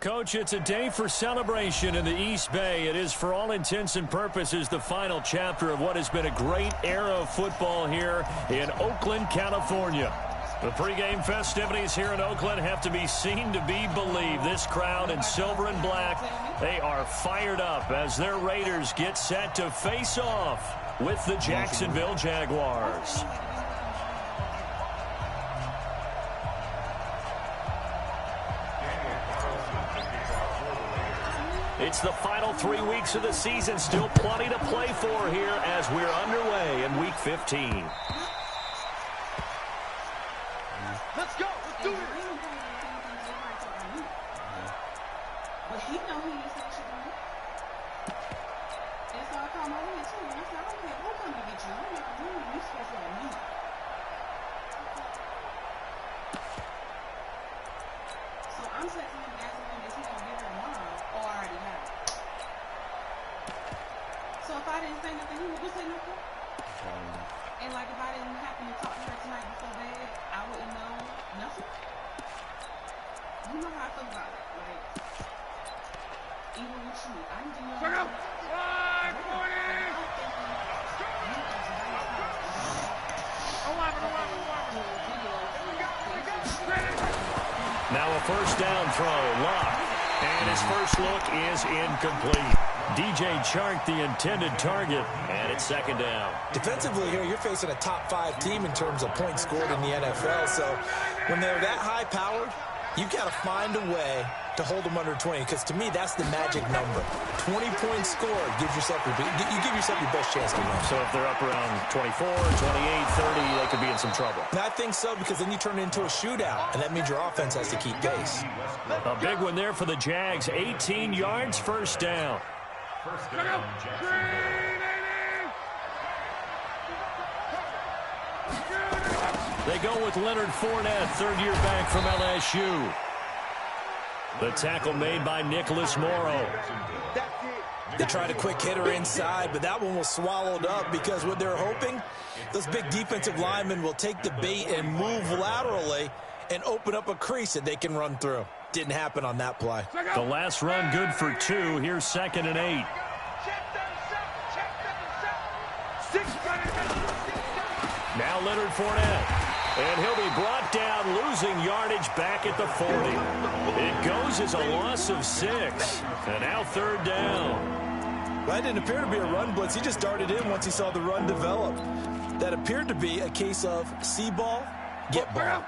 Coach, it's a day for celebration in the East Bay. It is, for all intents and purposes, the final chapter of what has been a great era of football here in Oakland, California. The pregame festivities here in Oakland have to be seen to be believed. This crowd in silver and black, they are fired up as their Raiders get set to face off with the Jacksonville Jaguars. It's the final 3 weeks of the season. Still plenty to play for here as we're underway in Week 15. Let's go. Let's do it. But he know he is actually. And so I called my man too. And I said, I don't care who come to get you. I'm like, you supposed to have me. So I'm setting him as him is he gonna give her mom or I already have it. So if I didn't say nothing, he would just say nothing. And like if I didn't happen to talk to her tonight before bed, I wouldn't know nothing. You know how I feel about it. Like, even with you, I need to know. Good morning! Now a first down throw, Locke. And his first look is incomplete. DJ Chark, the intended target, and it's second down. Defensively here, you're facing a top-5 team in terms of points scored in the NFL. So when they're that high-powered, you've got to find a way to hold them under 20, because to me, that's the magic number. 20 points scored gives yourself your best chance to win. So if they're up around 24, 28, 30, they could be in some trouble. And I think so, because then you turn it into a shootout, and that means your offense has to keep pace. A big one there for the Jags. 18 yards, first down. They go with Leonard Fournette, third-year back from LSU. The tackle made by Nicholas Morrow. They tried a quick hitter inside, but that one was swallowed up because what they're hoping, those big defensive linemen will take the bait and move laterally and open up a crease that they can run through. Didn't happen on that play. The last run good for 2. Here's 2nd and 8. Now Leonard Fournette. And he'll be brought down, losing yardage back at the 40. It goes as a loss of 6. And now third down. Well, that didn't appear to be a run blitz. He just darted in once he saw the run develop. That appeared to be a case of see ball, get ball.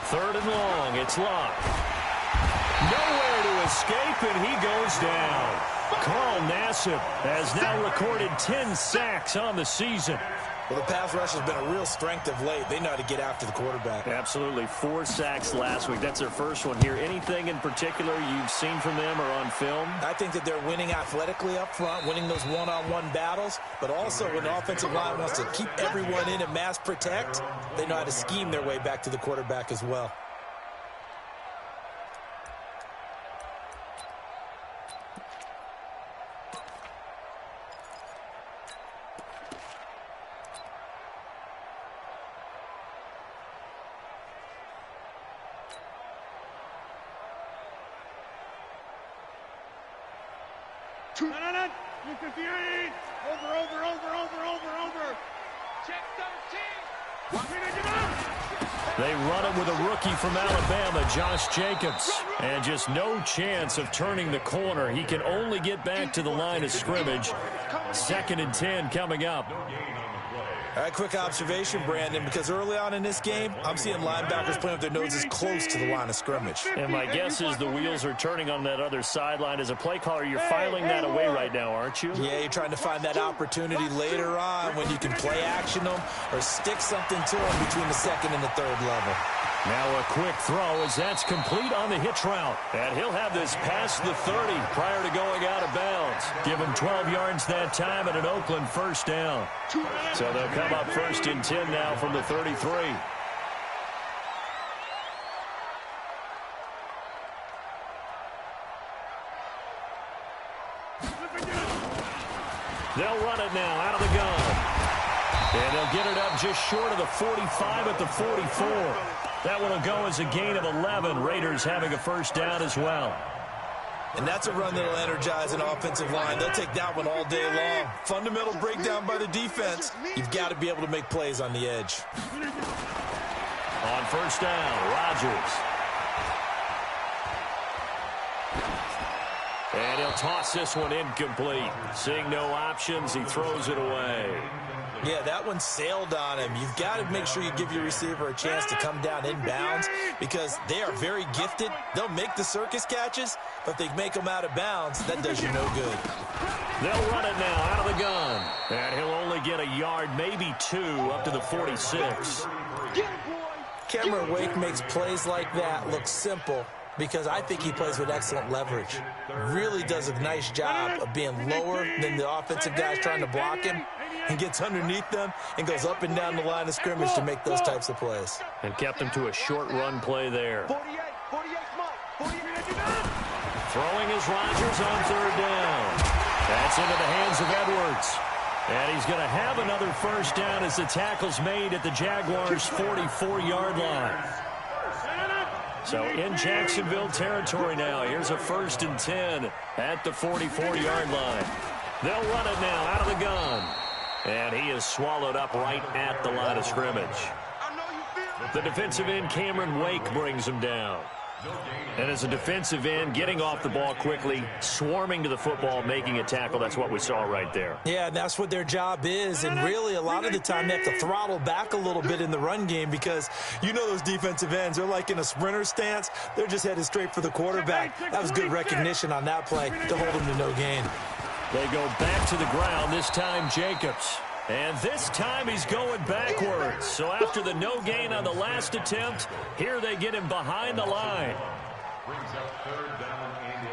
Third and long, it's Locke. Nowhere to escape, and he goes down. Carl Nassib has now recorded 10 sacks on the season. Well, the pass rush has been a real strength of late. They know how to get after the quarterback. Absolutely. 4 sacks last week. That's their first one here. Anything in particular you've seen from them or on film? I think that they're winning athletically up front, winning those one-on-one battles, but also when the offensive line wants to keep everyone in and mass protect, they know how to scheme their way back to the quarterback as well. They run it with a rookie from Alabama, Josh Jacobs. And just no chance of turning the corner. He can only get back to the line of scrimmage. 2nd and 10 coming up. All right, quick observation, Brandon, because early on in this game, I'm seeing linebackers playing with their noses close to the line of scrimmage. And my guess is the wheels are turning on that other sideline. As a play caller, you're filing that away right now, aren't you? Yeah, you're trying to find that opportunity later on when you can play action them or stick something to them between the 2nd and the 3rd level. Now a quick throw as that's complete on the hitch route. And he'll have this past the 30 prior to going out of bounds. Give him 12 yards that time and an Oakland first down. So they'll come up 1st and 10 now from the 33. They'll run it now out of the gun. And they'll get it up just short of the 45 at the 44. That one will go as a gain of 11. Raiders having a first down as well. And that's a run that will energize an offensive line. They'll take that one all day long. Fundamental breakdown by the defense. You've got to be able to make plays on the edge. On first down, Rodgers. And he'll toss this one incomplete. Seeing no options, he throws it away. Yeah, that one sailed on him. You've got to make sure you give your receiver a chance to come down inbounds because they are very gifted. They'll make the circus catches, but if they make them out of bounds, that does you no good. They'll run it now out of the gun. And he'll only get a yard, maybe 2, up to the 46. Cameron Wake makes plays like that look simple because I think he plays with excellent leverage. Really does a nice job of being lower than the offensive guys trying to block him and gets underneath them and goes up and down the line of scrimmage to make those types of plays. And kept him to a short run play there. Throwing is Rodgers on third down. That's into the hands of Edwards. And he's going to have another first down as the tackle's made at the Jaguars' 44-yard line. So in Jacksonville territory now. Here's a 1st and 10 at the 44-yard line. They'll run it now out of the gun. And he is swallowed up right at the line of scrimmage. The defensive end, Cameron Wake, brings him down. And as a defensive end, getting off the ball quickly, swarming to the football, making a tackle, that's what we saw right there. Yeah, and that's what their job is. And really, a lot of the time, they have to throttle back a little bit in the run game because you know those defensive ends, they're like in a sprinter stance. They're just headed straight for the quarterback. That was good recognition on that play to hold him to no gain. They go back to the ground, this time Jacobs. And this time he's going backwards. So after the no gain on the last attempt, here they get him behind the line. Brings up third down and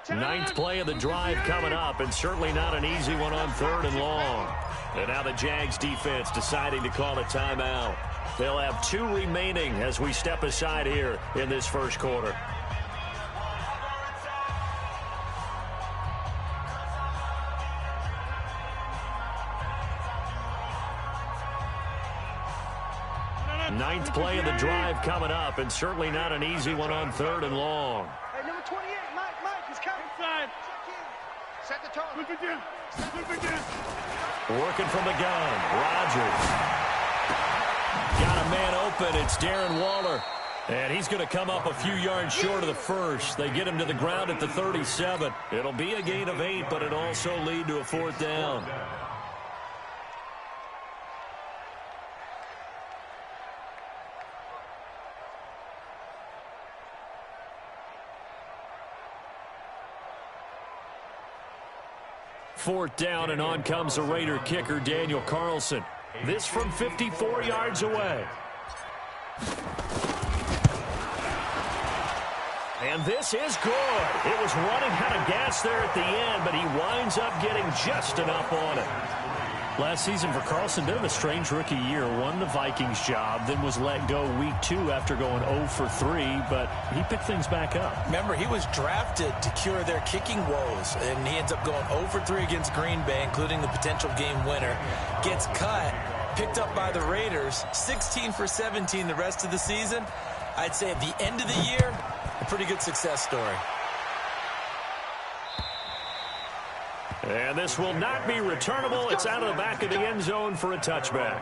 11. Ninth play of the drive coming up, and certainly not an easy one on 3rd and long. And now the Jags defense deciding to call a timeout. They'll have 2 remaining as we step aside here in this first quarter. Ninth play of the drive coming up, and certainly not an easy one on 3rd and long. Hey, number 28, Mike, he's coming. Inside. Set the tone. Working from the gun, Rodgers. Got a man open, it's Darren Waller. And he's going to come up a few yards short of the first. They get him to the ground at the 37. It'll be a gain of 8, but it'll also lead to a 4th down. Fourth down, and on comes the Raider kicker, Daniel Carlson. This from 54 yards away. And this is good. It was running out of gas there at the end, but he winds up getting just enough on it. Last season for Carlson, bit of a strange rookie year. Won the Vikings job, then was let go week 2 after going 0 for 3, but he picked things back up. Remember, he was drafted to cure their kicking woes, and he ends up going 0 for 3 against Green Bay, including the potential game winner. Gets cut, picked up by the Raiders, 16 for 17 the rest of the season. I'd say at the end of the year, a pretty good success story. And this will not be returnable. It's out of the back of the end zone for a touchback.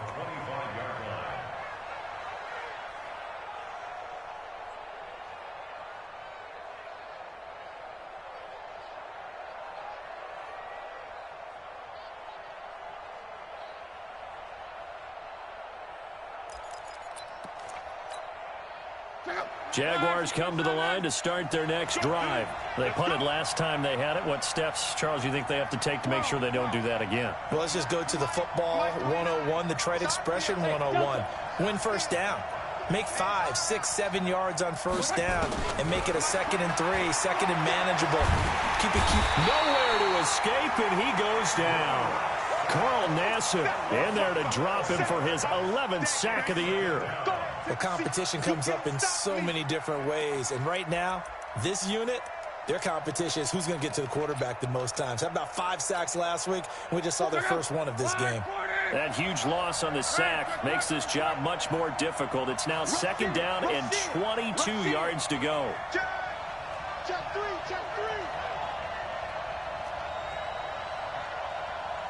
Jaguars come to the line to start their next drive. They punted last time they had it. What steps, Charles, you think they have to take to make sure they don't do that again? Well, let's just go to the football 101, the trade expression 101. Win first down. Make 5, 6, 7 yards on first down and make it a 2nd and 3, 2nd and manageable. Keep nowhere to his escape, and he goes down. Carl Nassib in there to drop him for his 11th sack of the year. The competition comes up in so many different ways, and right now, this unit, their competition is who's going to get to the quarterback the most times. Had about 5 sacks last week, and we just saw their first one of this game. That huge loss on the sack makes this job much more difficult. It's now 2nd down and 22 yards to go. Check three.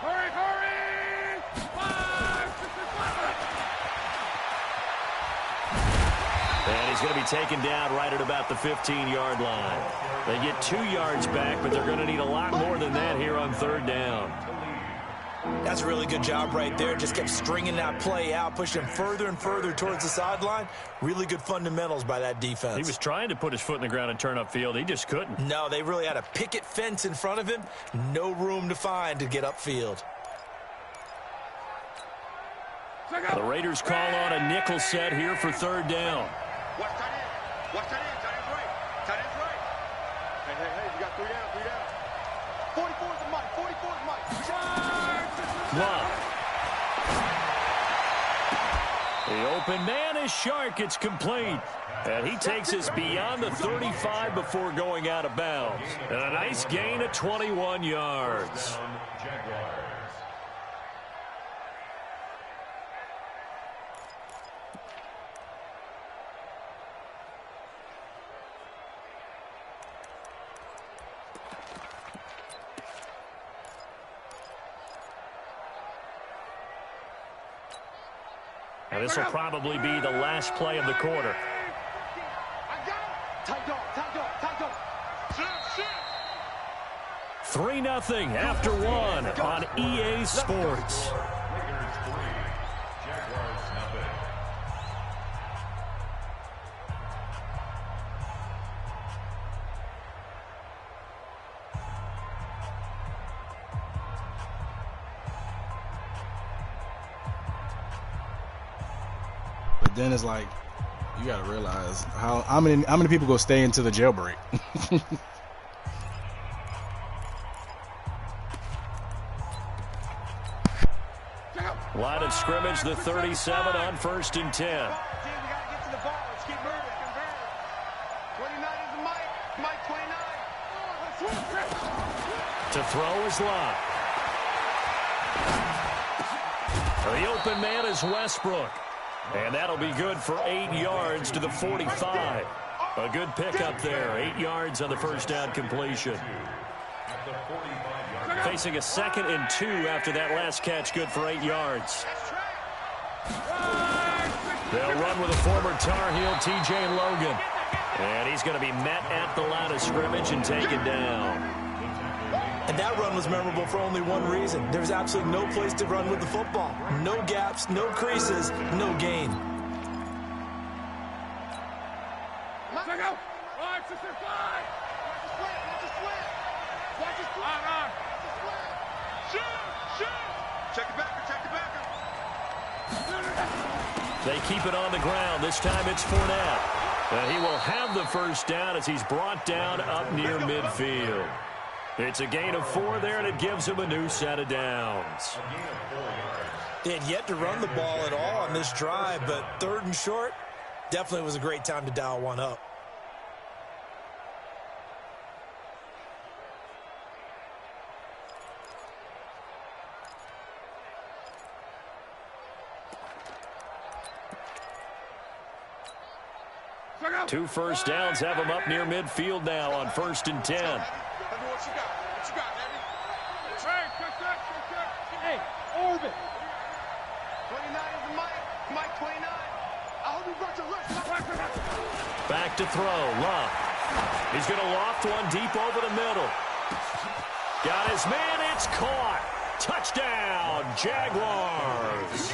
Hurry! 5, 6, 5. And he's going to be taken down right at about the 15-yard line. They get 2 yards back, but they're going to need a lot more than that here on 3rd down. That's a really good job right there. Just kept stringing that play out, pushing him further and further towards the sideline. Really good fundamentals by that defense. He was trying to put his foot in the ground and turn upfield. He just couldn't. No, they really had a picket fence in front of him. No room to find to get upfield. The Raiders call on a nickel set here for 3rd down. Watch tight end. Tight end's right. Hey, you got 3 down. 44 is the mic. 44 is the mic. Love. The open man is Shark. It's complete. And he takes us beyond the 35 before going out of bounds. And a nice gain of 21 yards. And this will probably be the last play of the quarter. Tight dog. 3-0 after 1 on EA Sports. Then it's like you gotta realize how many people go stay into the jailbreak. Line of scrimmage, the 37 on 1st and 10. We gotta get to the ball. Let's keep moving. 29 is the mic. Mike 29. To throw is Love. The open man is Westbrook. And that'll be good for 8 yards to the 45. A good pickup there. 8 yards on the first down completion. Facing a 2nd and 2 after that last catch. Good for 8 yards. They'll run with a former Tar Heel, T.J. Logan. And he's going to be met at the line of scrimmage and taken down. And that run was memorable for only one reason. There's absolutely no place to run with the football. No gaps, no creases, no gain. Let's go. 5, 6, 5. Watch the slant. Shoot. Check the backer. They keep it on the ground. This time it's Fournette. And he will have the first down as he's brought down up near midfield. It's a gain of 4 there, and it gives him a new set of downs. They had yet to run the ball at all on this drive, but 3rd and short definitely was a great time to dial one up. Two first downs have him up near midfield now on 1st and 10. What you got, Eddie? Hey, Orbit. 29 is the mic. Mike 29. I hope you brought your list. Back to throw. Love. He's going to loft one deep over the middle. Got his man. It's caught. Touchdown, Jaguars.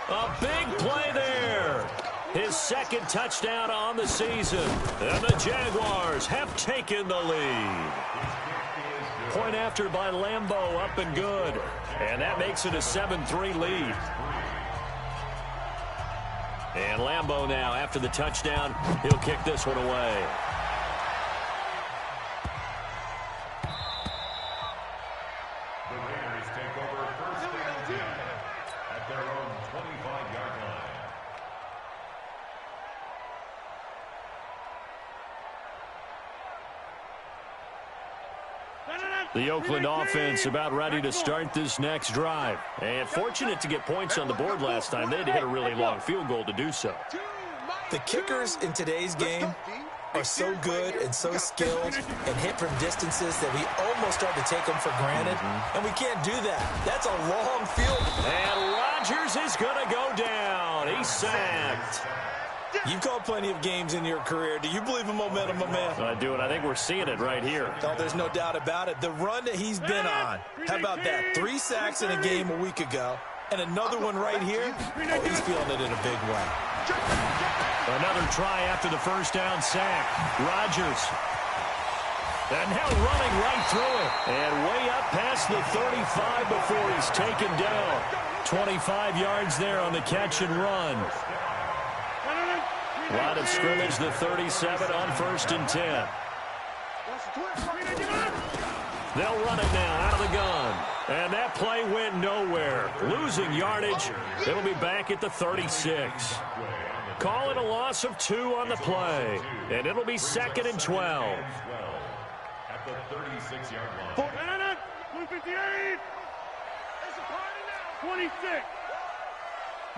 A big play there. His 2nd touchdown on the season. And the Jaguars have taken the lead. Point after by Lambeau, up and good. And that makes it a 7-3 lead. And Lambeau now, after the touchdown, he'll kick this one away. The Oakland offense about ready to start this next drive. And fortunate to get points on the board last time. They had to hit a really long field goal to do so. The kickers in today's game are so good and so skilled and hit from distances that we almost start to take them for granted. And we can't do that. That's a long field. And Rodgers is going to go down. He's sacked. You've called plenty of games in your career. Do you believe in momentum, my man? I do, and I think we're seeing it right here. No, there's no doubt about it. The run that he's been on, how about that? 3 sacks in a game a week ago, and another one right here. Oh, he's feeling it in a big way. Another try after the first down sack. Rodgers. And now running right through it. And way up past the 35 before he's taken down. 25 yards there on the catch and run. Line of scrimmage, the 37 on 1st and 10. They'll run it now out of the gun. And that play went nowhere. Losing yardage. It'll be back at the 36. Call it a loss of 2 on the play. And it'll be 2nd and 12. At the 36-yard line. 258. It's a party now. 26.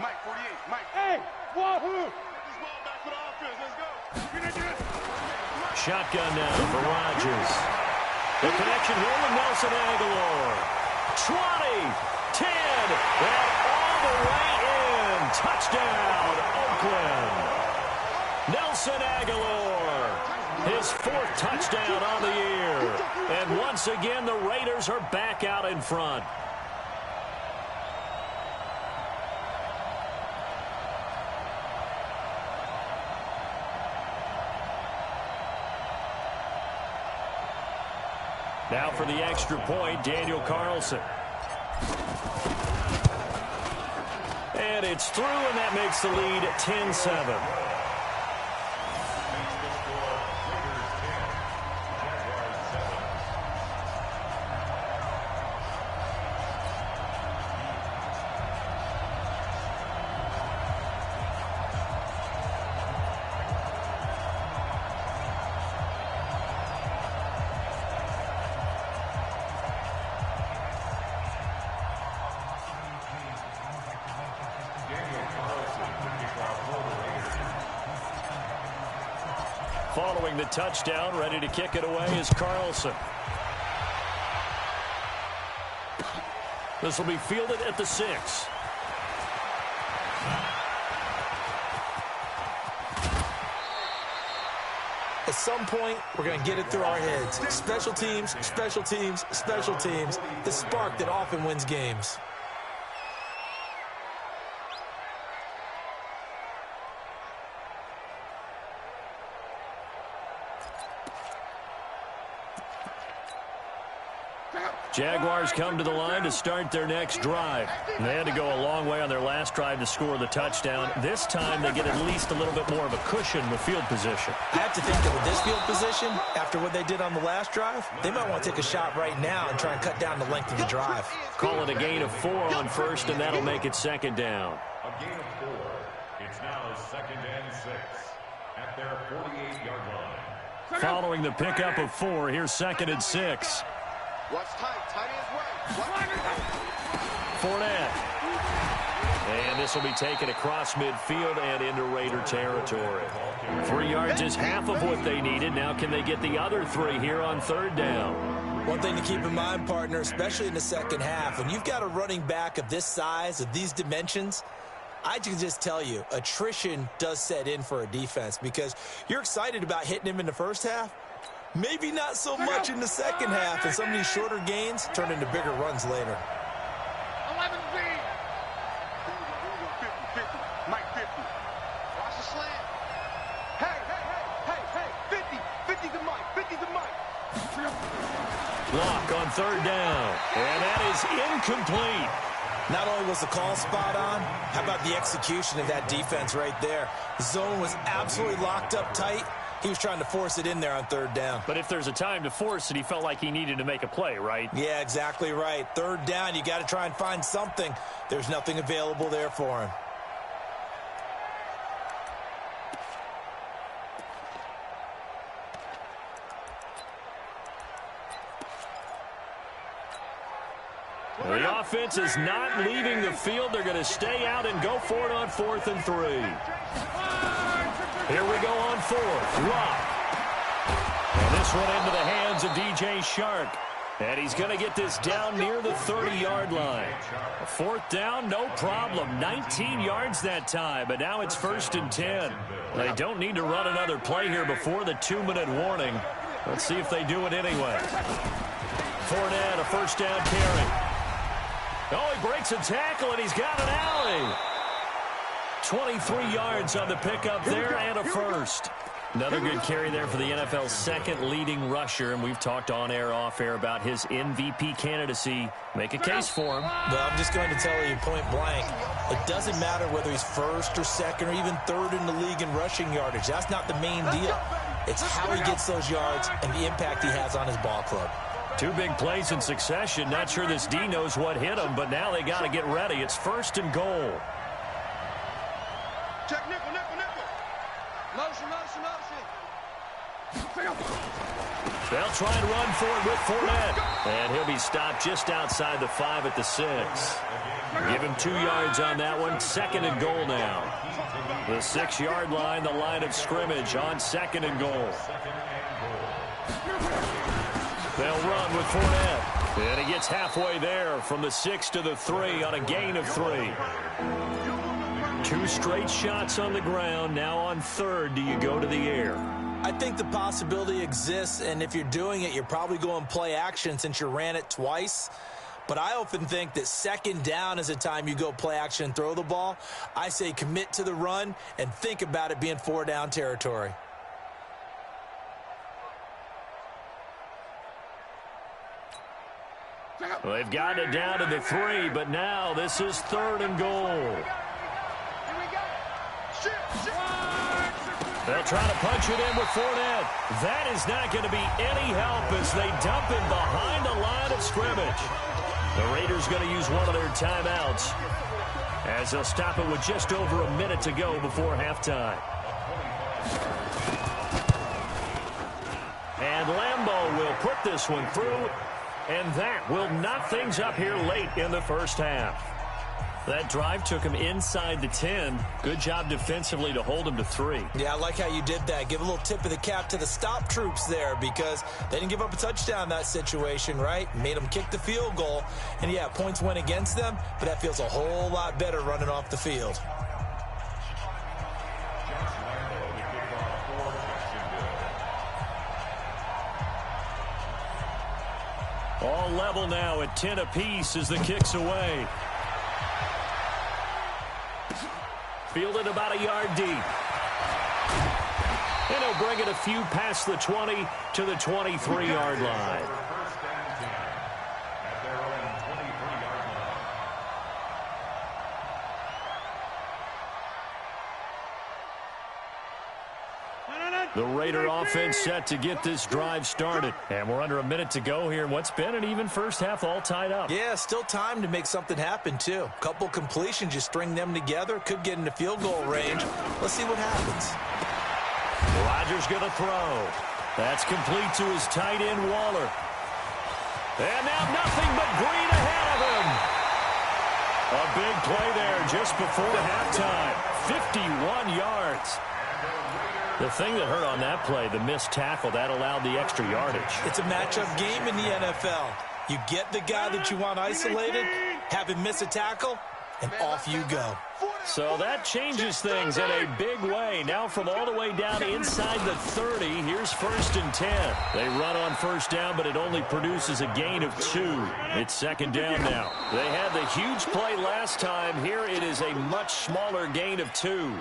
Mike, 48. Mike. Hey, wahoo. This ball back for the offense. Let's go. Shotgun now for Rodgers. The connection here with Nelson Aguilar. 20, 10, and all the way in. Touchdown, Oakland. Nelson Aguilar, his 4th touchdown on the year. And once again, the Raiders are back out in front. Now for the extra point, Daniel Carlson. And it's through, and that makes the lead 10-7. Following the touchdown, ready to kick it away is Carlson. This will be fielded at the 6. At some point, we're going to get it through our heads. Special teams, special teams, special teams. The spark that often wins games. Jaguars come to the line to start their next drive. They had to go a long way on their last drive to score the touchdown. This time they get at least a little bit more of a cushion with field position. I have to think that with this field position, after what they did on the last drive, they might want to take a shot right now and try and cut down the length of the drive. Call it a gain of 4 on 1st, and that'll make it 2nd down. A gain of 4. It's now 2nd and 6 at their 48-yard line. Following the pickup of 4, here's 2nd and 6. Watch tight. Tight ends way. Fournette. And this will be taken across midfield and into Raider territory. 3 yards is half of what they needed. Now can they get the other 3 here on 3rd down? One thing to keep in mind, partner, especially in the second half, when you've got a running back of this size, of these dimensions, I can just tell you, attrition does set in for a defense because you're excited about hitting him in the first half. Maybe not so much in the second half, and some of these shorter gains turn into bigger runs later. 11 Z. 50. Mike 50. Watch the slant. Hey. 50 to Mike. 50 to Mike. Block on 3rd down. And that is incomplete. Not only was the call spot on, how about the execution of that defense right there? The zone was absolutely locked up tight. He was trying to force it in there on 3rd down. But if there's a time to force it, he felt like he needed to make a play, right? Yeah, exactly right. 3rd down, you got to try and find something. There's nothing available there for him. The offense is not leaving the field. They're going to stay out and go for it on 4th and 3. Here we go on 4th. Rock. And this one into the hands of DJ Shark. And he's going to get this down near the 30-yard line. A 4th down, no problem. 19 yards that time, but now it's 1st and 10. They don't need to run another play here before the 2-minute warning. Let's see if they do it anyway. Fournette, a 1st down carry. Oh, he breaks a tackle, and he's got an alley. 23 yards on the pickup there and a 1st. Another good carry there for the NFL's 2nd leading rusher, and we've talked on air, off air about his MVP candidacy. Make a case for him. Well, I'm just going to tell you point blank, it doesn't matter whether he's 1st or 2nd or even 3rd in the league in rushing yardage. That's not the main deal. It's how he gets those yards and the impact he has on his ball club. 2 big plays in succession. Not sure this D knows what hit him, but now they got to get ready. It's 1st and goal. Check nickel, nickel, nickel. Motion, motion, motion. They'll try and run for it with Fournette. And he'll be stopped just outside the 5 at the 6. Give him 2 yards on that one. 2nd and goal now. The 6-yard line, the line of scrimmage on 2nd and goal. They'll run with Fournette. And he gets halfway there from the 6 to the 3 on a gain of 3. 2 straight shots on the ground. Now on 3rd, do you go to the air? I think the possibility exists, and if you're doing it, you're probably going play action since you ran it twice. But I often think that 2nd down is a time you go play action and throw the ball. I say commit to the run and think about it being 4-down territory. Well, they've got it down to the 3, but now this is 3rd and goal. They'll try to punch it in with Fournette. That is not going to be any help as they dump him behind the line of scrimmage. The Raiders going to use one of their timeouts as they'll stop it with just over a minute to go before halftime. And Lambeau will put this one through, and that will knock things up here late in the first half. That drive took him inside the 10. Good job defensively to hold him to 3. Yeah, I like how you did that. Give a little tip of the cap to the stop troops there because they didn't give up a touchdown in that situation, right? Made them kick the field goal. And, yeah, points went against them, but that feels a whole lot better running off the field. All level now at 10 apiece as the kick's away. Fielded about a yard deep. And he'll bring it a few past the 20 to the 23-yard line. The Raider offense set to get this drive started. And we're under a minute to go here in what's been an even first half, all tied up. Yeah, still time to make something happen, too. Couple completions, you string them together. Could get into field goal range. Let's see what happens. Rodgers going to throw. That's complete to his tight end, Waller. And now nothing but green ahead of him. A big play there just before halftime. 51 yards. The thing that hurt on that play, the missed tackle, that allowed the extra yardage. It's a matchup game in the NFL. You get the guy that you want isolated, have him miss a tackle, and off you go. So that changes things in a big way. Now from all the way down inside the 30, here's 1st and 10. They run on 1st down, but it only produces a gain of 2. It's 2nd down now. They had the huge play last time. Here it is a much smaller gain of 2.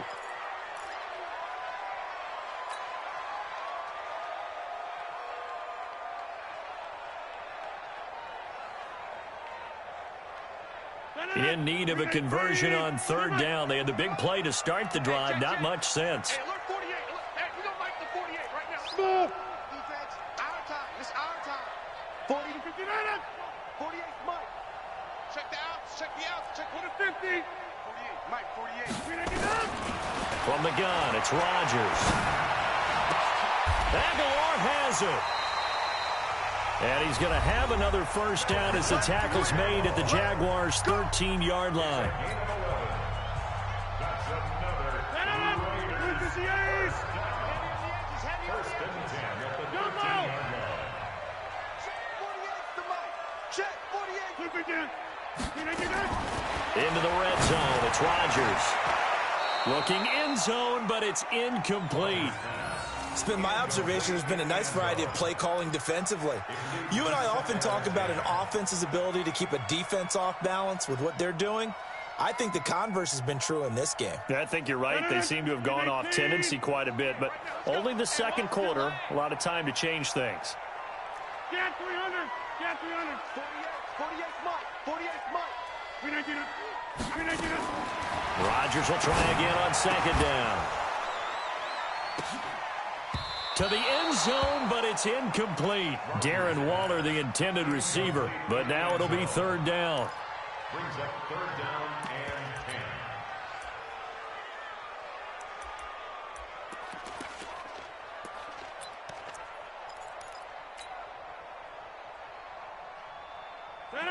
In need of a conversion on 3rd down. They had the big play to start the drive. Not much sense. Hey, look, 48. Look, hey, we don't like the 48 right now. Smooth. Defense, our time. It's our time. 40 to 59. 48, Mike. Check the outs. Check the outs. Check what is 50. 48, Mike, 48. From the gun, it's Rodgers. Aguilar has it. And he's going to have another first down as the tackle's made at the Jaguars' 13-yard line. Into the red zone. It's Rodgers. Looking end zone, but it's incomplete. It's been my observation. There's been a nice variety of play calling defensively. You and I often talk about an offense's ability to keep a defense off balance with what they're doing. I think the converse has been true in this game. Yeah, I think you're right. They seem to have gone off tendency quite a bit, but only the second quarter. A lot of time to change things. Get 300. Get 300. 48 Mike. 48 Mike. Rodgers will try again on second down. To the end zone, but it's incomplete. Darren Waller, the intended receiver, but now it'll be third down. Brings up third down and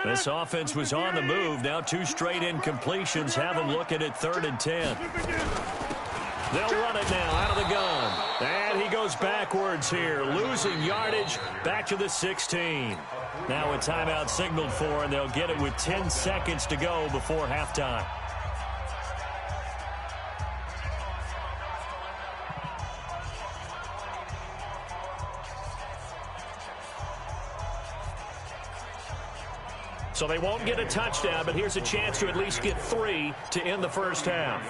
10. This offense was on the move. Now two straight incompletions have them looking at 3rd and 10. They'll run it now out of the gun. And he goes backwards here, losing yardage back to the 16. Now a timeout signaled for, and they'll get it with 10 seconds to go before halftime. So they won't get a touchdown, but here's a chance to at least get 3 to end the first half.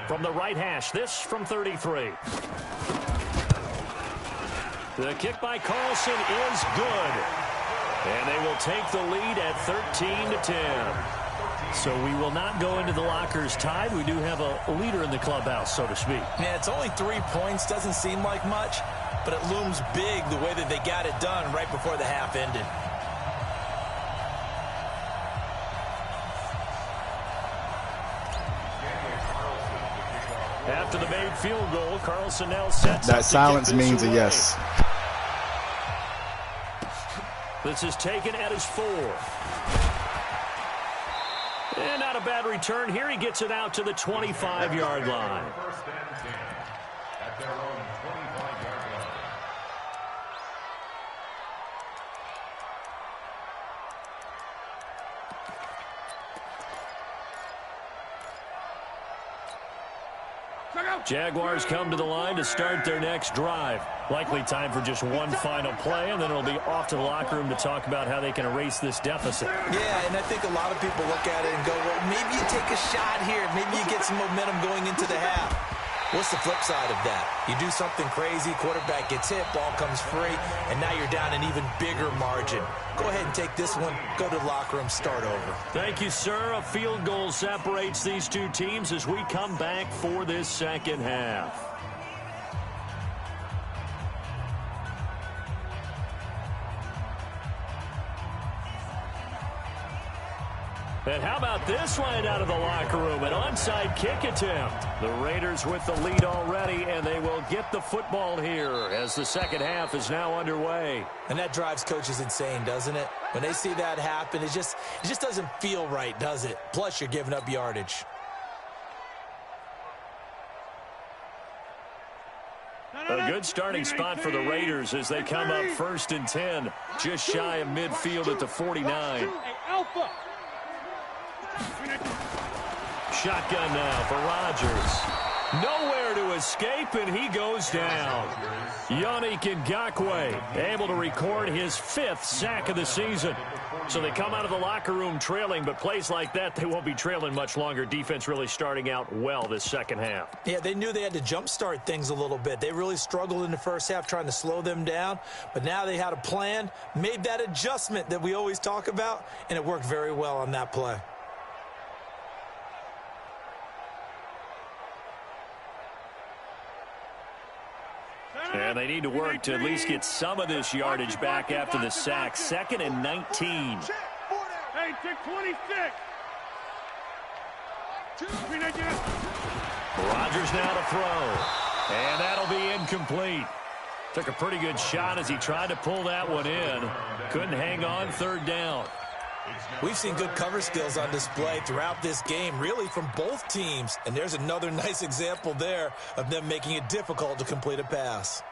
From the right hash, this from 33. The kick by Carlson is good. And they will take the lead at 13-10. So we will not go into the lockers tied. We do have a leader in the clubhouse, so to speak. Yeah, it's only 3 points. Doesn't seem like much, but it looms big the way that they got it done right before the half ended. After the made field goal, Carlson now sets that silence means a yes. This is taken at his 4. And not a bad return here. He gets it out to the 25-yard line. First and 10 at their own 25-yard line. Jaguars come to the line to start their next drive. Likely time for just one final play, and then it'll be off to the locker room to talk about how they can erase this deficit. Yeah, and I think a lot of people look at it and go, well, maybe you take a shot here. Maybe you get some momentum going into the half. What's the flip side of that? You do something crazy, quarterback gets hit, ball comes free, and now you're down an even bigger margin. Go ahead and take this one, go to the locker room, start over. Thank you, sir. A field goal separates these two teams as we come back for this second half. And how about this right out of the locker room? An onside kick attempt. The Raiders with the lead already, and they will get the football here as the second half is now underway. And that drives coaches insane, doesn't it? When they see that happen, it just doesn't feel right, does it? Plus, you're giving up yardage. A good starting spot for the Raiders as they come up 1st and 10, just shy of midfield at the 49. Shotgun now for Rodgers. Nowhere to escape, and he goes down. Yannick Ngakoue able to record his 5th sack of the season. So they come out of the locker room trailing, but plays like that, they won't be trailing much longer. Defense really starting out well this second half. Yeah, they knew they had to jumpstart things a little bit. They really struggled in the first half trying to slow them down, but now they had a plan, made that adjustment that we always talk about, and it worked very well on that play. And they need to work to at least get some of this yardage back after the sack. 2nd and 19. Hey, check 26. Rodgers now to throw. And that'll be incomplete. Took a pretty good shot as he tried to pull that one in. Couldn't hang on third down. We've seen good cover skills on display throughout this game, really from both teams. And there's another nice example there of them making it difficult to complete a pass.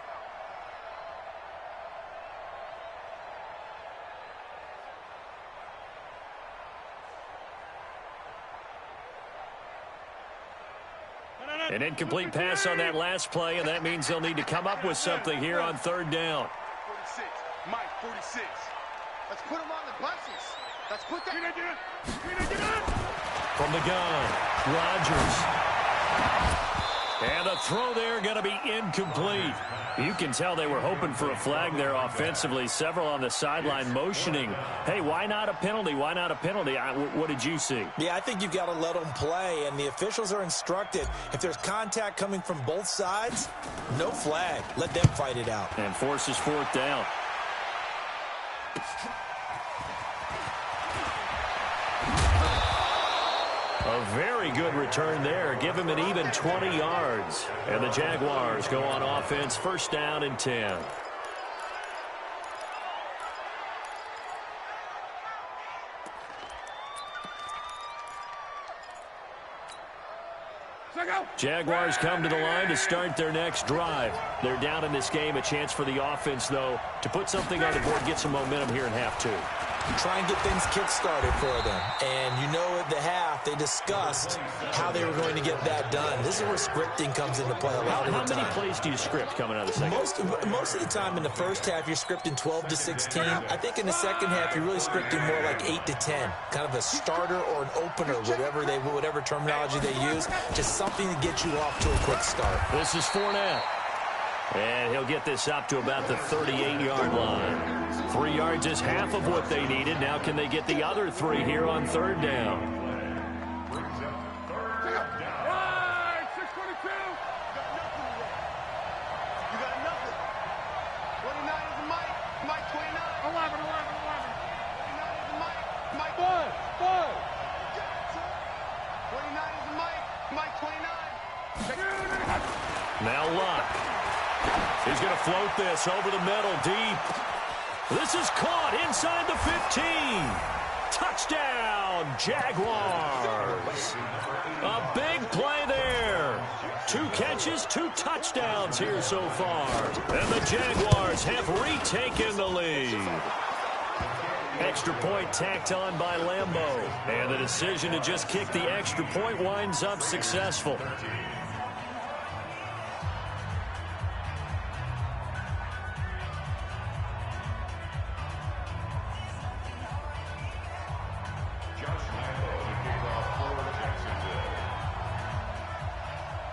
An incomplete pass on that last play, and that means they'll need to come up with something here on third down. 46. Mike, 46. Let's put him on the buses. Let's put that. From the gun, Rodgers. And the throw there going to be incomplete. You can tell they were hoping for a flag there offensively. Several on the sideline motioning, hey, why not a penalty? Why not a penalty? What did you see? Yeah, I think you've got to let them play, and the officials are instructed. If there's contact coming from both sides, no flag. Let them fight it out. And forces fourth down. A very good return there. Give him an even 20 yards. And the Jaguars go on offense, first down and 10. Jaguars come to the line to start their next drive. They're down in this game. A chance for the offense, though, to put something on the board, get some momentum here in half two. Try and get things kick-started for them. And you know at the half, they discussed how they were going to get that done. This is where scripting comes into play a lot of the time. How many plays do you script coming out of the second? Most of the time in the first half, you're scripting 12 to 16. I think in the second half, you're really scripting more like 8 to 10. Kind of a starter or an opener, whatever terminology they use. Just something to get you off to a quick start. This is Fournette. And he'll get this up to about the 38-yard line. 3 yards is half of what they needed. Now can they get the other 3 here on third down? Right, 622. You got nothing. 29 is the Mike. Mike 29. 11. 29 is the Mike. Mike 5. 29 is the Mike. Mike 29. Now Luck. He's going to float this over the middle, deep. This is caught inside the 15. Touchdown, Jaguars. A big play there. 2 catches, 2 touchdowns here so far. And the Jaguars have retaken the lead. Extra point tacked on by Lambeau. And the decision to just kick the extra point winds up successful.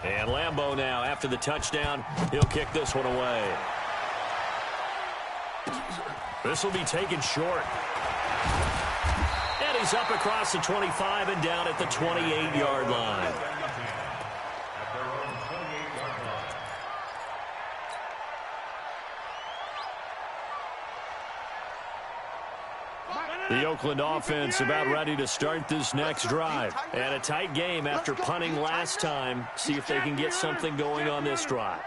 And Lambeau now, after the touchdown, he'll kick this one away. This will be taken short. And he's up across the 25 and down at the 28-yard line. The Oakland offense about ready to start this next drive. And a tight game after punting last time. See if they can get something going on this drive.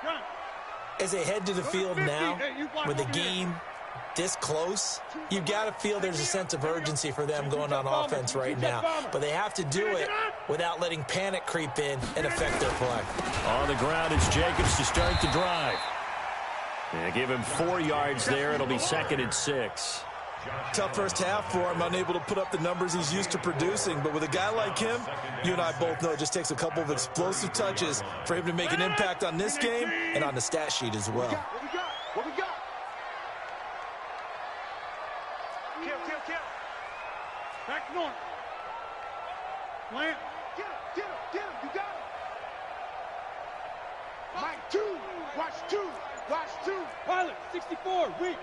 As they head to the field now, with the game this close, you've got to feel there's a sense of urgency for them going on offense right now. But they have to do it without letting panic creep in and affect their play. On the ground is Jacobs to start the drive. And give him 4 yards there. It'll be 2nd and 6. Tough first half for him, unable to put up the numbers he's used to producing. But with a guy like him, you and I both know it just takes a couple of explosive touches for him to make an impact on this game and on the stat sheet as well. What we got? Kill. Back north. Plant. Get him. You got it. Mike 2. Watch 2. Pilot, 64. Weak.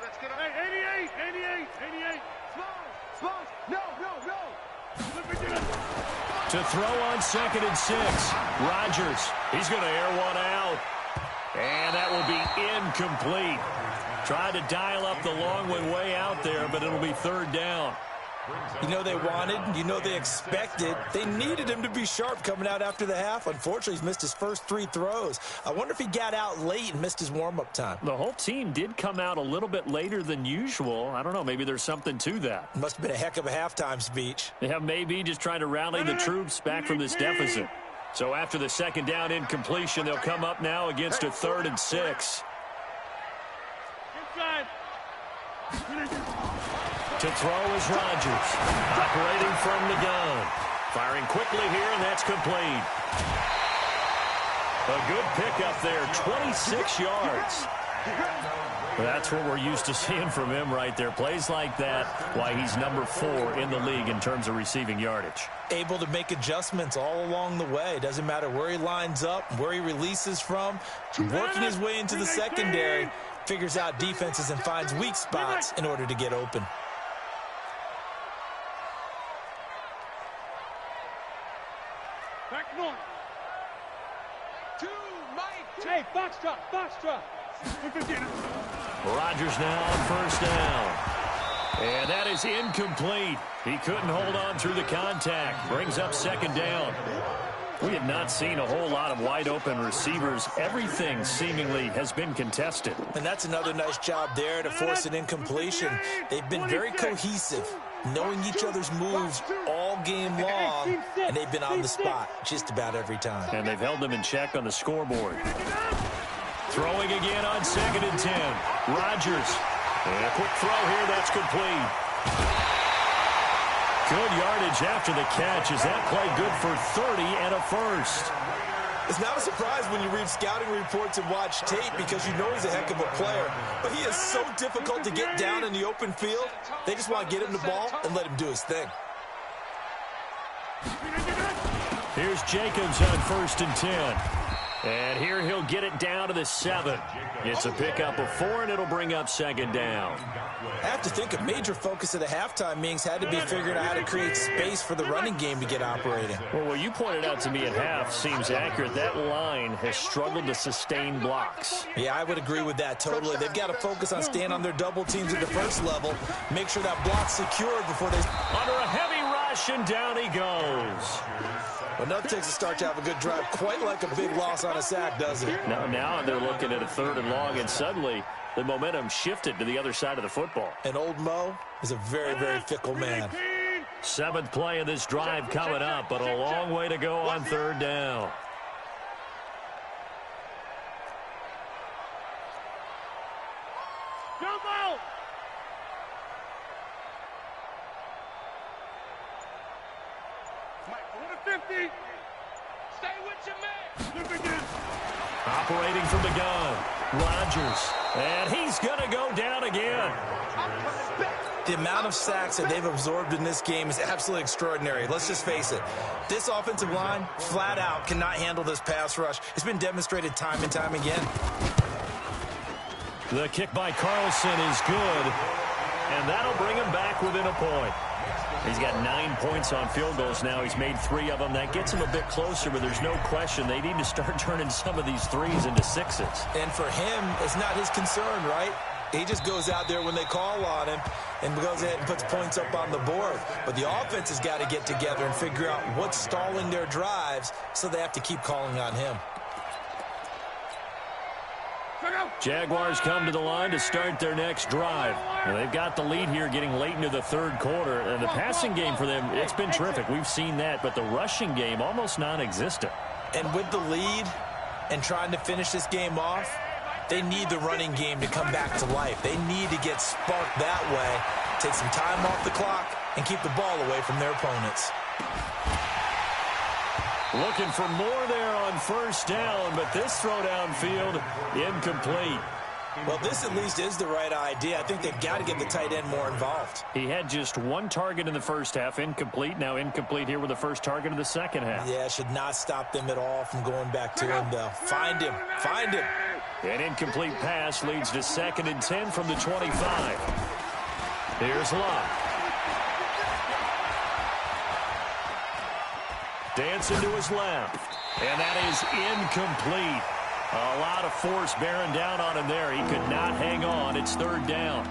Let's get him. Hey, 88. Smalls. No. To throw on 2nd and 6. Rodgers. He's going to air one out. And that will be incomplete. Tried to dial up the long one way out there, but it'll be 3rd down. You know they wanted, you know they expected. They needed him to be sharp coming out after the half. Unfortunately, he's missed his first 3 throws. I wonder if he got out late and missed his warm-up time. The whole team did come out a little bit later than usual. I don't know, maybe there's something to that. Must have been a heck of a halftime speech. Yeah, maybe just trying to rally the troops back from this deficit. So after the second down incompletion, they'll come up now against a 3rd and 6. Inside. To throw is Rodgers, operating from the gun. Firing quickly here, and that's complete. A good pickup there, 26 yards. That's what we're used to seeing from him right there. Plays like that, why he's number 4 in the league in terms of receiving yardage. Able to make adjustments all along the way. Doesn't matter where he lines up, where he releases from. Working his way into the secondary, figures out defenses and finds weak spots in order to get open. Back north. 2, Mike. Hey, Foxtrot. Rodgers now on first down. And that is incomplete. He couldn't hold on through the contact. Brings up second down. We have not seen a whole lot of wide-open receivers. Everything seemingly has been contested. And that's another nice job there to force an incompletion. They've been very cohesive, knowing each other's moves all game long, and they've been on the spot just about every time. And they've held them in check on the scoreboard. Throwing again on 2nd and 10. Rodgers. And a quick throw here, that's complete. Good yardage after the catch. Is that play good for 30 and a first? It's not a surprise when you read scouting reports and watch tape because you know he's a heck of a player. But he is so difficult to get down in the open field. They just want to get him the ball and let him do his thing. Here's Jacobs on 1st and 10. And here he'll get it down to the 7. It's a pickup of 4, and it'll bring up second down. I have to think a major focus of the halftime meetings had to be figuring out how to create space for the running game to get operating. Well, what you pointed out to me at half seems accurate. That line has struggled to sustain blocks. Yeah, I would agree with that totally. They've got to focus on staying on their double teams at the first level, make sure that block's secured before they... Under a heavy rush, and down he goes. Well, nothing takes a start to have a good drive quite like a big loss on a sack, does it? Now they're looking at a 3rd and long, and suddenly the momentum shifted to the other side of the football. And old Mo is a very, very fickle man. 7th play of this drive coming up, but a long way to go on 3rd down. Jump out! Mike, 150. Stay with your man. Look again. Operating from the gun, Rodgers. And he's going to go down again. The amount of sacks that they've absorbed in this game is absolutely extraordinary. Let's just face it. This offensive line, flat out, cannot handle this pass rush. It's been demonstrated time and time again. The kick by Carlson is good, and that'll bring him back within a point. He's got 9 points on field goals now. He's made 3 of them. That gets him a bit closer, but there's no question they need to start turning some of these 3s into 6s. And for him, it's not his concern, right? He just goes out there when they call on him and goes ahead and puts points up on the board. But the offense has got to get together and figure out what's stalling their drives, so they have to keep calling on him. Jaguars come to the line to start their next drive. And they've got the lead here getting late into the 3rd quarter. And the passing game for them, it's been terrific. We've seen that. But the rushing game, almost non-existent. And with the lead and trying to finish this game off, they need the running game to come back to life. They need to get sparked that way, take some time off the clock, and keep the ball away from their opponents. Looking for more there on 1st down, but this throw downfield, incomplete. Well, this at least is the right idea. I think they've got to get the tight end more involved. He had just 1 target in the first half, incomplete. Now incomplete here with the first target of the second half. Yeah, should not stop them at all from going back to him, though. Find him. Find him. An incomplete pass leads to 2nd and 10 from the 25. Here's Love. Dancing to his left. And that is incomplete. A lot of force bearing down on him there. He could not hang on. It's 3rd down.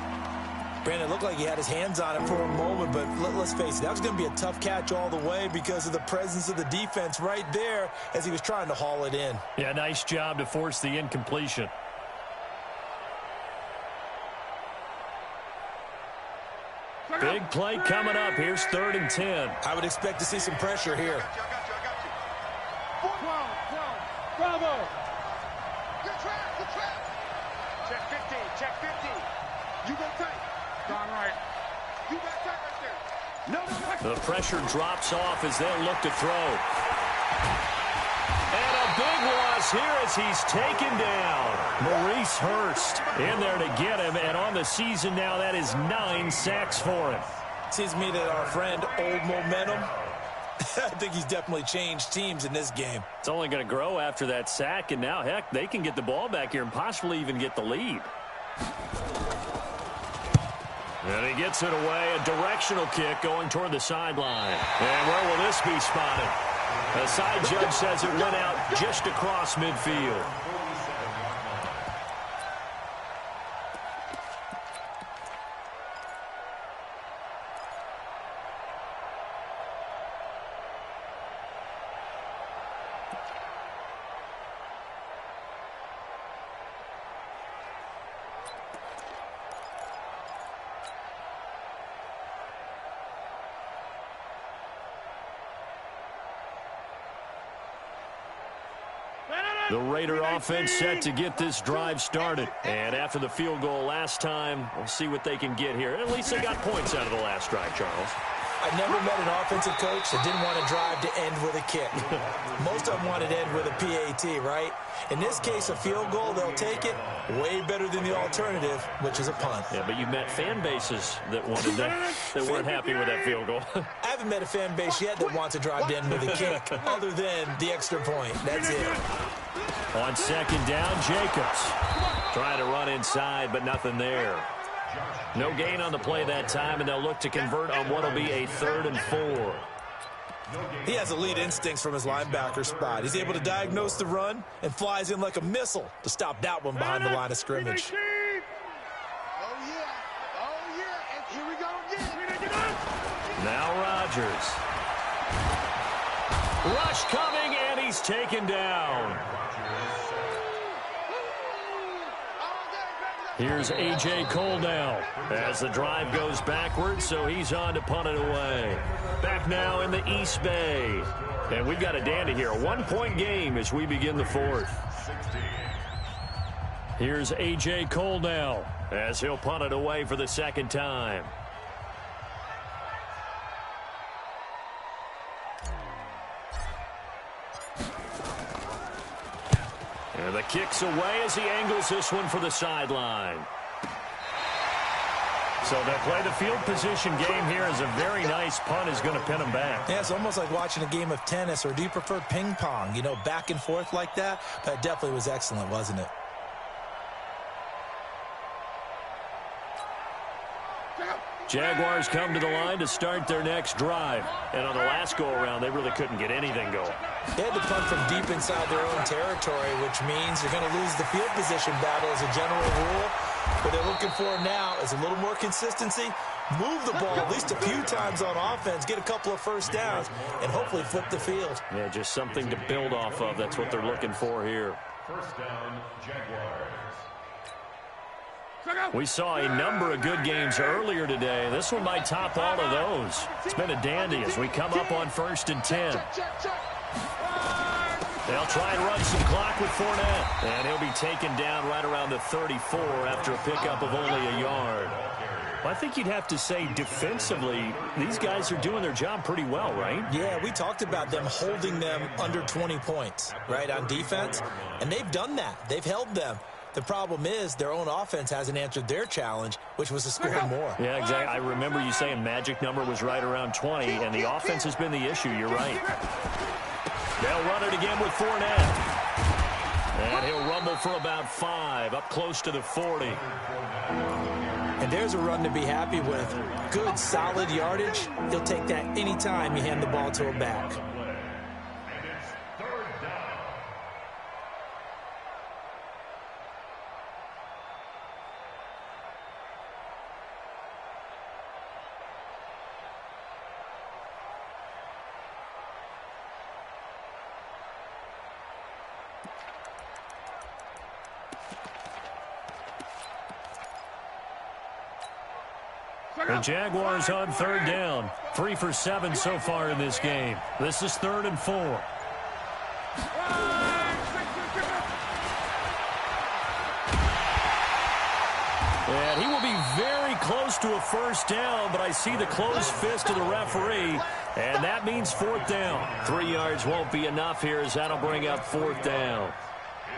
Brandon, it looked like he had his hands on it for a moment, but let's face it, that was going to be a tough catch all the way because of the presence of the defense right there as he was trying to haul it in. Yeah, nice job to force the incompletion. Big play coming up. Here's 3rd and 10. I would expect to see some pressure here. I got you. 12. Bravo. Good trap. Check 15. Check 15. You go tight. Gone right. You got tight right there. No. The pressure drops off as they'll look to throw. And a big loss here as he's taken down. Maurice Hurst in there to get him. And on the season now, that is 9 sacks for him. Seems to me that our friend, Old Momentum, I think he's definitely changed teams in this game. It's only going to grow after that sack. And now, heck, they can get the ball back here and possibly even get the lead. And he gets it away. A directional kick going toward the sideline. And where will this be spotted? The side judge says it went out just across midfield. The Raider offense set to get this drive started. And after the field goal last time, we'll see what they can get here. At least they got points out of the last drive, Charles. I never met an offensive coach that didn't want a drive to end with a kick. Most of them wanted to end with a PAT, right? In this case, a field goal, they'll take it way better than the alternative, which is a punt. Yeah, but you've met fan bases that wanted that weren't happy with that field goal. I haven't met a fan base yet that wants a drive to end with a kick, other than the extra point. That's it. On 2nd down, Jacobs trying to run inside, but nothing there. No gain on the play that time, and they'll look to convert on what will be a 3rd and 4. He has elite instincts from his linebacker spot. He's able to diagnose the run and flies in like a missile to stop that one behind the line of scrimmage. Oh, yeah. And here we go again. Now Rodgers. Rush coming, and he's taken down. Here's A.J. Cole now as the drive goes backwards, so he's on to punt it away. Back now in the East Bay. And we've got a dandy here. A 1-point game as we begin the 4th. Here's A.J. Cole now as he'll punt it away for the 2nd time. And the kick's away as he angles this one for the sideline. So they'll play the field position game here as a very nice punt is going to pin them back. Yeah, it's almost like watching a game of tennis, or do you prefer ping pong? You know, back and forth like that? But it definitely was excellent, wasn't it? Jaguars come to the line to start their next drive. And on the last go-around, they really couldn't get anything going. They had to punt from deep inside their own territory, which means they're going to lose the field position battle as a general rule. What they're looking for now is a little more consistency, move the ball at least a few times on offense, get a couple of first downs, and hopefully flip the field. Yeah, just something to build off of. That's what they're looking for here. 1st down, Jaguars. We saw a number of good games earlier today. This one might top all of those. It's been a dandy as we come up on 1st and 10. They'll try and run some clock with Fournette. And he'll be taken down right around the 34 after a pickup of only a yard. Well, I think you'd have to say defensively, these guys are doing their job pretty well, right? Yeah, we talked about them holding them under 20 points, right, on defense. And they've done that. They've held them. The problem is their own offense hasn't answered their challenge, which was to score more. Yeah, exactly. I remember you saying magic number was right around 20, and the offense has been the issue. You're right. They'll run it again with Fournette. And he'll rumble for about 5, up close to the 40. And there's a run to be happy with. Good, solid yardage. He'll take that anytime you hand the ball to a back. The Jaguars on third down. 3 for 7 so far in this game. This is 3rd and 4. And he will be very close to a first down, but I see the closed fist of the referee, and that means 4th down. 3 yards won't be enough here, as that'll bring up 4th down.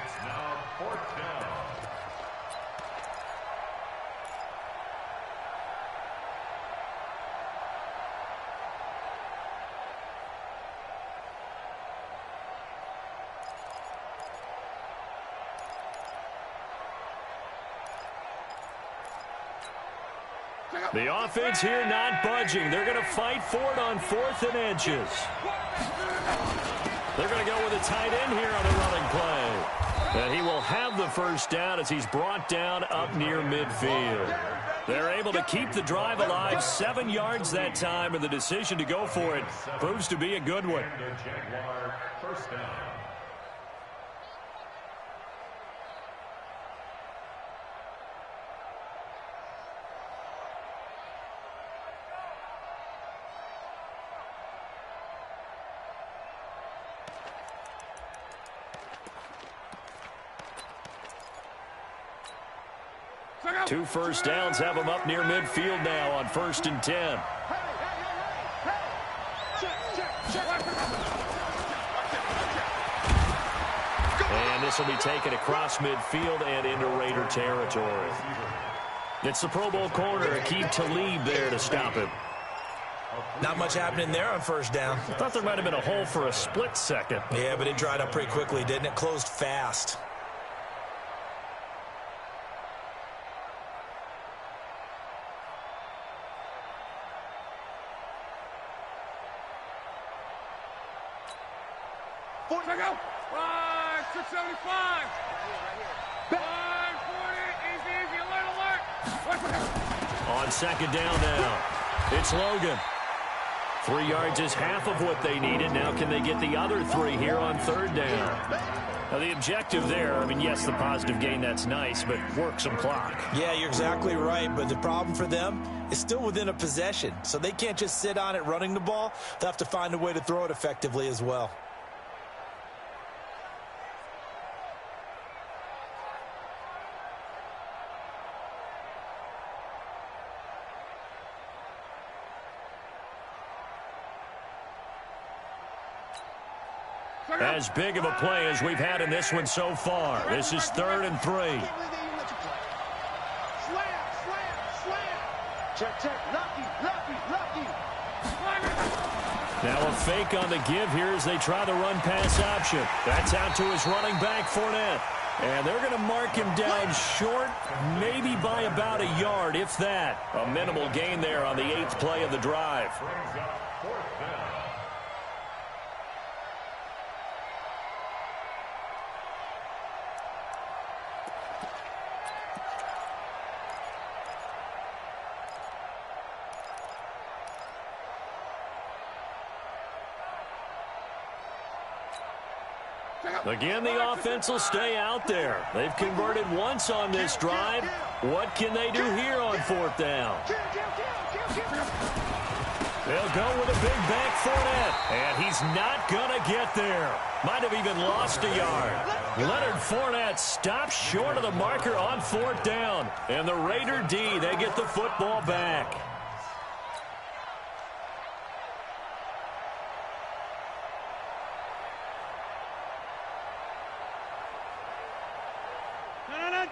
It's now 4th down. The offense here not budging. They're going to fight for it on 4th and inches. They're going to go with a tight end here on the running play. And he will have the first down as he's brought down up near midfield. They're able to keep the drive alive, 7 yards that time, and the decision to go for it proves to be a good one. Jaguar first down. Two first downs have him up near midfield now on 1st and 10. And this will be taken across midfield and into Raider territory. It's the Pro Bowl corner, Aqib Talib there to stop him. Not much happening there on first down. I thought there might have been a hole for a split second. Yeah, but it dried up pretty quickly, didn't it? Closed fast. Go. 675. 540. Easy, alert. On 2nd down now, it's Logan. 3 yards is half of what they needed. Now can they get the other 3 here on 3rd down? Now the objective there, I mean, yes, the positive gain, that's nice, but work some clock. Yeah, you're exactly right, but the problem for them is still within a possession, so they can't just sit on it running the ball. They'll have to find a way to throw it effectively as well. As big of a play as we've had in this one so far. This is 3rd and 3. Slam. Check. Lucky. Now a fake on the give here as they try the run-pass option. That's out to his running back, Fournette. And they're going to mark him down short, maybe by about a yard, if that. A minimal gain there on the 8th play of the drive. Brings up 4th down. Again, the offense will stay out there. They've converted once on this drive. What can they do here on 4th down? They'll go with a big back Fournette, and he's not going to get there. Might have even lost a yard. Leonard Fournette stops short of the marker on 4th down. And the Raider D, they get the football back.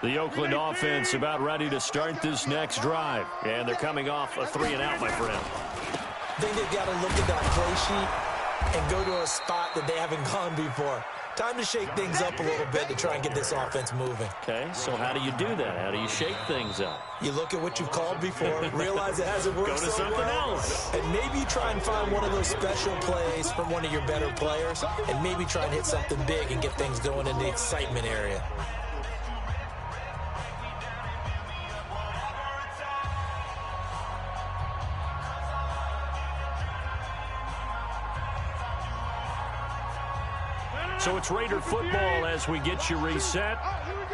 The Oakland offense about ready to start this next drive. And they're coming off a 3-and-out, my friend. I think they've got to look at that play sheet and go to a spot that they haven't gone before. Time to shake things up a little bit to try and get this offense moving. Okay, so how do you do that? How do you shake things up? You look at what you've called before, realize it hasn't worked Go to something else. and maybe try and find one of those special plays from one of your better players, and maybe try and hit something big and get things going in the excitement area. So it's Raider football as we get you reset.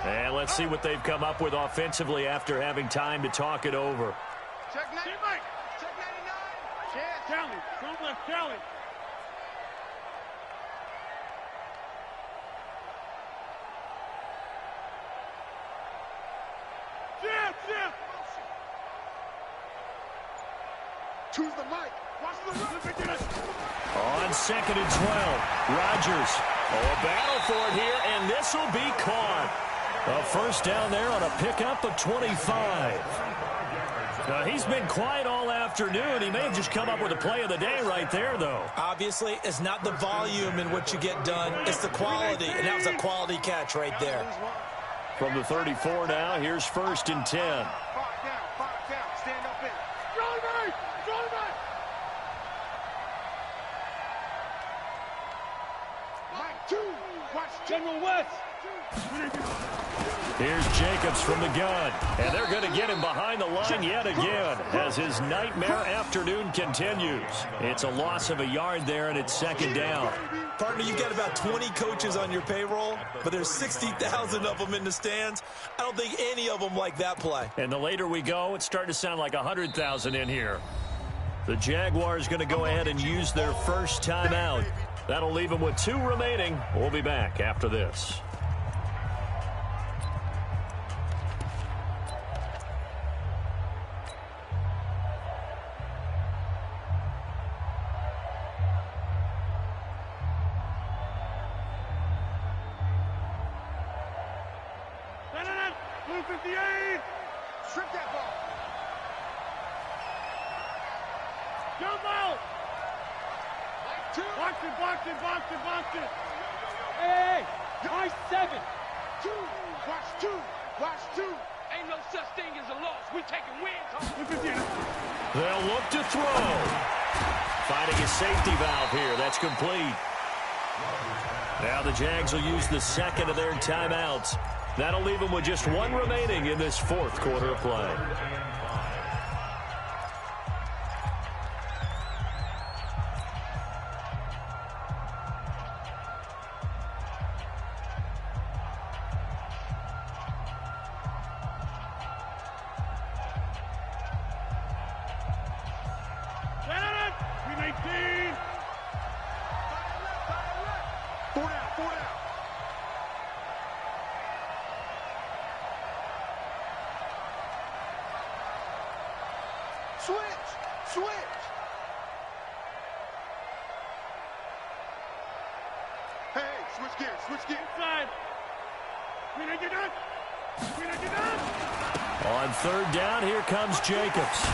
And let's see what they've come up with offensively after having time to talk it over. Check 99. Check 99. Yeah, Charlie. Don't left Charlie. Jim. Choose the mic. Watch the run. On 2nd and 12, Rodgers. Oh, a battle for it here, and this will be caught. A first down there on a pickup of 25. Now, he's been quiet all afternoon. He may have just come up with a play of the day right there, though. Obviously, it's not the volume in which you get done. It's the quality, and that was a quality catch right there. From the 34 now, here's 1st and 10. 5 down. Stand up in. Throw back. Mike 2. Watch General West. Here's Jacobs from the gun, and they're going to get him behind the line yet again as his nightmare afternoon continues. It's a loss of a yard there, and it's 2nd down. Partner, you've got about 20 coaches on your payroll, but there's 60,000 of them in the stands. I don't think any of them like that play. And the later we go, it's starting to sound like 100,000 in here. The Jaguars going to go ahead and use their first timeout. That'll leave them with 2 remaining. We'll be back after this. Blue 58. Strip that ball. Jump out. Like 2. Box it. Hey, nice 7. 2. Watch 2. Ain't no such thing as a loss. We're taking wins. They'll look to throw. Finding a safety valve here. That's complete. Now the Jags will use the second of their timeouts. That'll leave them with just 1 remaining in this 4th quarter of play. Switch. Hey, switch gears. Inside. We didn't get done. On 3rd down, here comes Jacobs.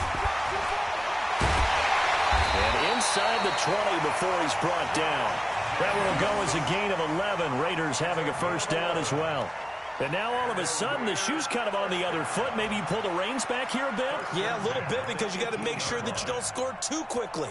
And inside the 20 before he's brought down. That one will go as a gain of 11. Raiders having a first down as well. And now all of a sudden, the shoe's kind of on the other foot. Maybe you pull the reins back here a bit? Yeah, a little bit, because you got to make sure that you don't score too quickly.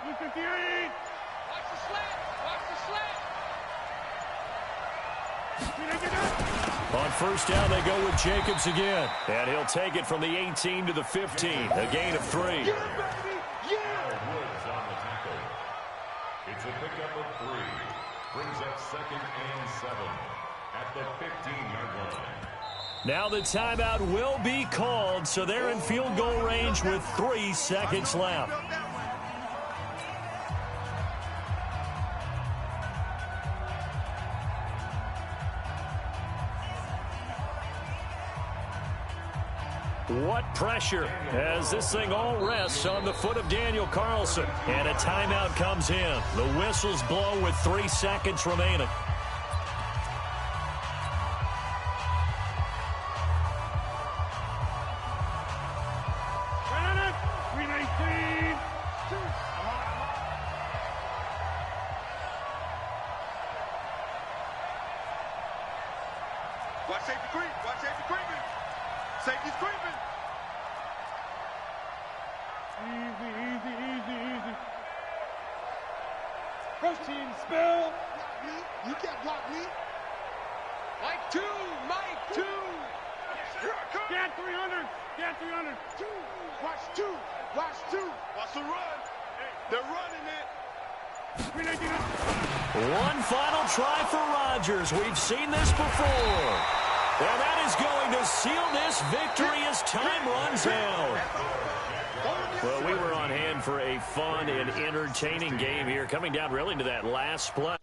Blue 58. Watch the slant. On 1st down, they go with Jacobs again. And he'll take it from the 18 to the 15. A gain of 3. Woods on the tackle. It's a pickup of 3. Brings up 2nd and 7 at the 15-yard line. Now the timeout will be called, so they're in field goal range with 3 seconds left. What pressure as this thing all rests on the foot of Daniel Carlson. And a timeout comes in. The whistles blow with 3 seconds remaining. Watch safety creep. Safety's creeping. Easy. First team spill. You can't block me. Mike 2. Get 300. Get 300. Watch two. Watch two. Watch the run. They're running it. One final try for Rodgers. We've seen this before. And that is going to seal this victory as time runs out. Well, we were on hand for a fun and entertaining game here, coming down really to that last play.